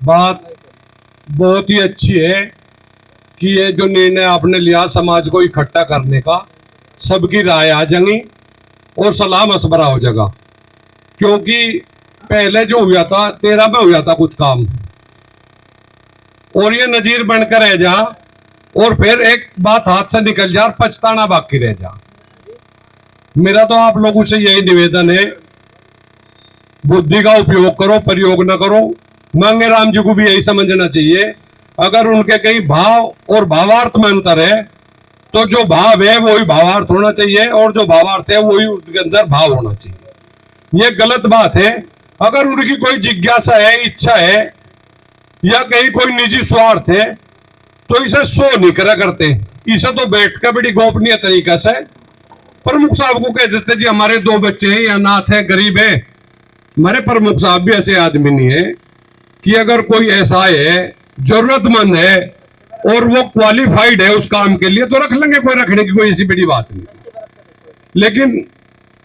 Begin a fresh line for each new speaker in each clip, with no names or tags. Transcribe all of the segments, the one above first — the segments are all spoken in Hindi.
बात बहुत ही अच्छी है कि ये जो निर्णय आपने लिया समाज को इकट्ठा करने का, सबकी राय आ जाएंगी और सलाह मशवरा हो जाएगा। क्योंकि पहले जो हुआ था 13 में हुआ था कुछ काम, और ये नजीर बनकर रह जा और फिर एक बात हाथ से निकल जा और पछताना बाकी रह जा। मेरा तो आप लोगों से यही निवेदन है, बुद्धि का उपयोग करो, प्रयोग न करो। मांगेराम जी को भी यही समझना चाहिए, अगर उनके कहीं भाव और भावार्थ में अंतर है तो जो भाव है वही भावार्थ होना चाहिए, और जो भावार्थ है वही उनके अंदर भाव होना चाहिए। ये गलत बात है। अगर उनकी कोई जिज्ञासा है, इच्छा है, या कहीं कोई निजी स्वार्थ है, तो इसे शो नहीं करा करते। इसे तो बैठ कर बड़ी गोपनीय तरीका से प्रमुख साहब को कह देते जी हमारे 2 बच्चे हैं, या अनाथ है, गरीब है। हमारे प्रमुख साहब भी ऐसे आदमी नहीं है कि अगर कोई ऐसा है, जरूरतमंद है और वो क्वालिफाइड है उस काम के लिए, तो रख लेंगे, कोई रखने की कोई ऐसी बड़ी बात नहीं। लेकिन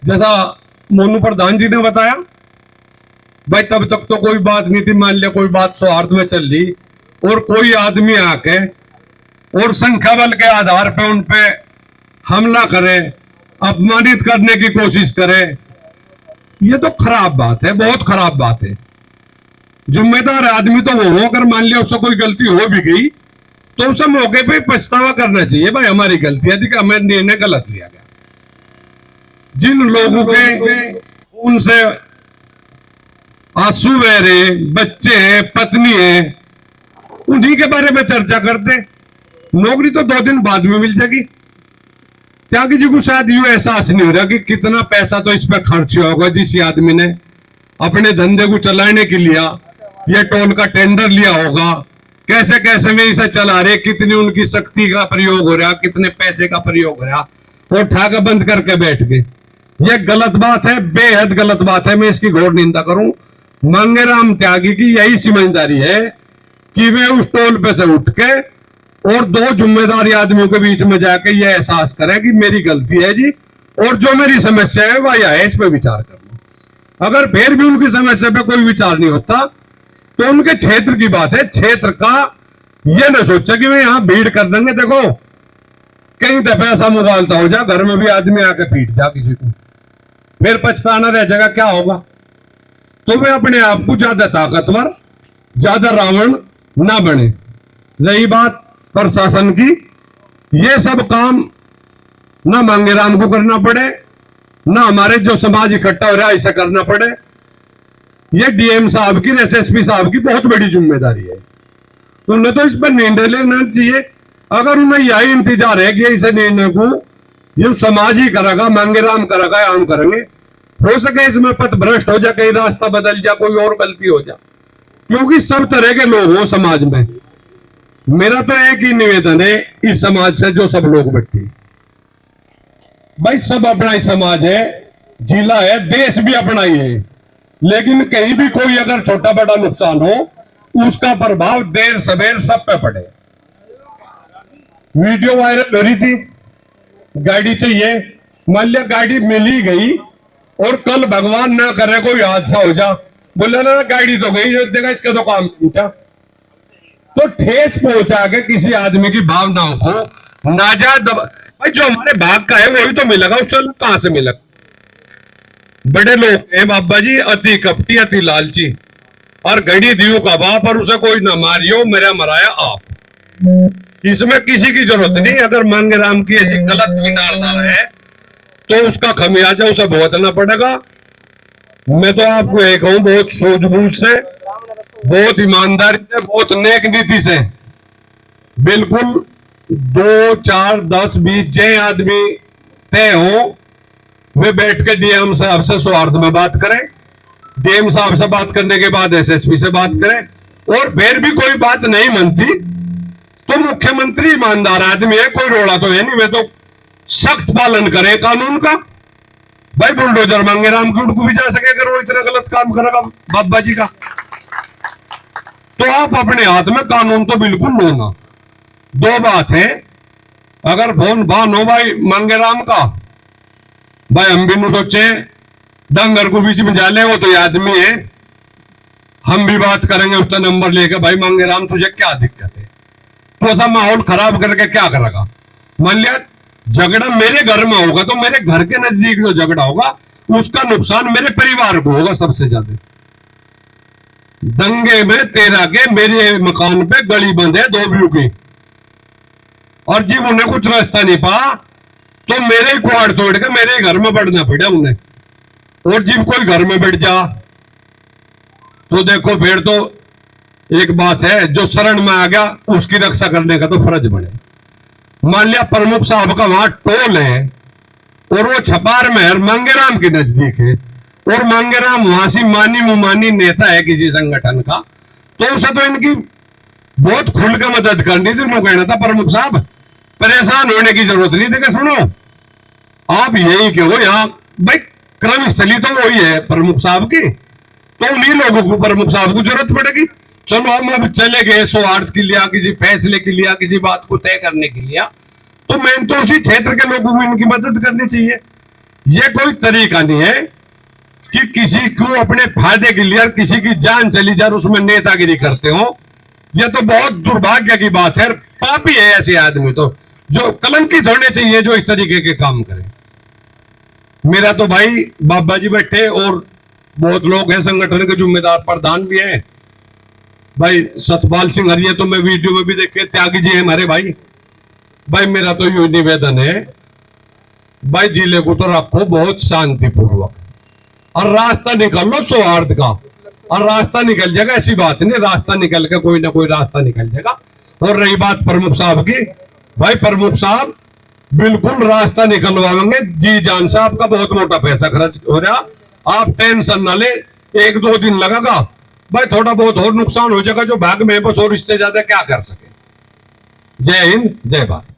जैसा मोनू प्रधान जी ने बताया, भाई तब तक तो कोई बात नहीं थी। मान लिया कोई बात सौहार्द में चल रही और कोई आदमी आके और संख्या बल के आधार पे उन पे हमला करे, अपमानित करने की कोशिश करे, ये तो खराब बात है, बहुत खराब बात है। जिम्मेदार आदमी तो वो हो, अगर मान लिया उससे कोई गलती हो भी गई तो उसे मौके पे पछतावा करना चाहिए, भाई हमारी गलती है कि हमें निर्णय गलत लिया गया। जिन लोगों के उनसे आंसू बह रहे, बच्चे हैं, पत्नी है, उन्हीं के बारे में चर्चा करते। नौकरी तो 2 दिन बाद में मिल जाएगी। त्यागी जी को शायद यूं एहसास नहीं हो रहा कि कितना पैसा तो इस पर खर्च हुआ होगा। जिस आदमी ने अपने धंधे को चलाने के लिए ये टोल का टेंडर लिया होगा, कैसे कैसे में इसे चला रहे, कितनी उनकी शक्ति का प्रयोग हो रहा, कितने पैसे का प्रयोग हो रहा, और ठाका बंद करके बैठ गए। ये गलत बात है, बेहद गलत बात है। मैं इसकी घोर निंदा करूं। मांगेराम त्यागी की यही समझदारी है कि वे उस टोल पे से उठ के और 2 जिम्मेदारी आदमियों के बीच में जाके ये एहसास करें कि मेरी गलती है जी, और जो मेरी समस्या है वह है, इस पे विचार करना। अगर फिर भी उनकी समस्या पे कोई विचार नहीं होता तो उनके क्षेत्र की बात है, क्षेत्र का ये ना सोचा कि वे यहां भीड़ कर देंगे। देखो कहीं दफे ऐसा मुगालता हो जा, घर में भी आदमी आके पीट जा किसी को, फिर पछताना रह जाएगा, क्या होगा। तो वे अपने आप को ज्यादा ताकतवर, ज्यादा रावण ना बने। रही बात प्रशासन की, ये सब काम ना मांगेराम को करना पड़े, ना हमारे जो समाज इकट्ठा हो रहा है इसे करना पड़े। ये डीएम साहब की, एसएसपी साहब की बहुत बड़ी जिम्मेदारी है। उन्हें तो इस पर निर्णय लेना चाहिए। अगर उन्हें यही इंतजार है कि इस निर्णय को ये समाज ही करेगा, मांगेराम करेगा या हम करेंगे, हो सके इसमें पथ भ्रष्ट हो जाए, कहीं रास्ता बदल जा, कोई और गलती हो जाए, क्योंकि सब तरह के लोग हो समाज में। मेरा तो एक ही निवेदन है इस समाज से, जो सब लोग बैठे, भाई सब अपना ही समाज है, जिला है, देश भी अपना ही है, लेकिन कहीं भी कोई अगर छोटा बड़ा नुकसान हो, उसका प्रभाव देर सवेर सब पे पड़े। वीडियो वायरल हो रही थी, गाड़ी चाहिए, मान लिया गाड़ी मिल ही गई और कल भगवान ना करे कोई हादसा हो जा, बोले ना गाड़ी तो गई, देखा इसका तो काम टूटा। तो ठेस पहुंचा के किसी आदमी की भावनाओं को नाजायज भाई जो हमारे भाग का है वही तो मिलेगा, उससे कहां से मिलेगा। बड़े लोग हैं बाबा जी, अति कपटी, अति लालची, और घड़ी दियो का बाप, और उसे कोई ना मारियो, मेरा मराया आप। इसमें किसी की जरूरत नहीं। अगर मांगेराम की ऐसी गलत विचारधारा है तो उसका खमियाजा उसे भुगतना पड़ेगा। मैं तो आपको एक कहूं, बहुत सूझबूझ से, बहुत ईमानदारी से, बहुत नेक नीति से, बिल्कुल 2, 4, 10, 20 जय आदमी तय हो, वे बैठ के डीएम साहब से सौहार्द में बात करें, डीएम साहब से बात करने के बाद एसएसपी से बात करें, और फिर भी कोई बात नहीं मनती तो मुख्यमंत्री ईमानदार आदमी है, कोई रोड़ा तो है नहीं, वे तो सख्त पालन करे कानून का। भाई बुलडोजर मांगेराम की उनको भी जा सके अगर वो इतना गलत काम करेगा बाबा जी का, तो आप अपने हाथ में कानून तो बिल्कुल लो ना। 2 बात है, अगर फोन बान हो भाई मांगेराम का, भाई हम भी न सोचे डंगर को बीच में जाले, वो तो ये आदमी है, हम भी बात करेंगे उसका नंबर लेके, भाई मांगेराम तुझे क्या दिक्कत है, तो ऐसा माहौल खराब करके क्या करेगा। मान लिया झगड़ा मेरे घर में होगा तो मेरे घर के नजदीक जो झगड़ा होगा उसका नुकसान मेरे परिवार को होगा सबसे ज्यादा। दंगे में तेरा के मेरे मकान पे गली बंद है धोबियों की, और जब उन्हें कुछ रास्ता नहीं पा तो मेरे कुआड़ तोड़ के मेरे घर में बढ़ना पड़ा उन्हें, और जब कोई घर में बैठ जा तो देखो फिर तो एक बात है, जो शरण में आ गया उसकी रक्षा करने का तो फर्ज बने। मान लिया प्रमुख साहब का वहां टोल है और वो छपार में मांगेराम के नजदीक है, और मांगेराम वहां से मानी मुमानी नेता है किसी संगठन का, तो उसे तो इनकी बहुत खुल के मदद करनी थी। उन्होंने कहना था प्रमुख साहब परेशान होने की जरूरत नहीं थी, सुनो आप यही कहो यहाँ भाई क्रम स्थली तो वही है प्रमुख साहब की, तो उन्हीं लोगों को प्रमुख साहब को जरूरत पड़ेगी। चलो हम अब चले गए सौहार्द के लिए, किसी फैसले के लिए, किसी बात को तय करने के लिए, तो मैं तो उसी क्षेत्र के लोगों को इनकी मदद करनी चाहिए। ये कोई तरीका नहीं है कि किसी को अपने फायदे के लिए किसी की जान चली जाए उसमें नेतागिरी करते हो। यह तो बहुत दुर्भाग्य की बात है, पापी है ऐसे आदमी तो, जो कलंकित होने चाहिए जो इस तरीके के काम करें। मेरा तो भाई बाबा जी बैठे और बहुत लोग हैं, संगठन के जिम्मेदार प्रधान भी हैं, भाई सतपाल सिंह हरिया तो मैं वीडियो में भी देखे, त्यागी जी है हमारे भाई। भाई मेरा तो यू निवेदन है, भाई जिले को तो रखो बहुत शांतिपूर्वक और रास्ता निकाल लो सौहार्द का, और रास्ता निकल जाएगा, ऐसी बात नहीं, रास्ता निकल के कोई ना कोई रास्ता निकल जाएगा। और रही बात प्रमुख साहब की, भाई प्रमुख साहब बिल्कुल रास्ता निकलवाएंगे, जी जान से आपका बहुत मोटा पैसा खर्च हो रहा, आप टेंशन ना ले, 1-2 दिन लगेगा भाई, थोड़ा बहुत और नुकसान हो जाएगा जो भाग में, बस और इससे ज्यादा क्या कर सके। जय हिंद जय भारत।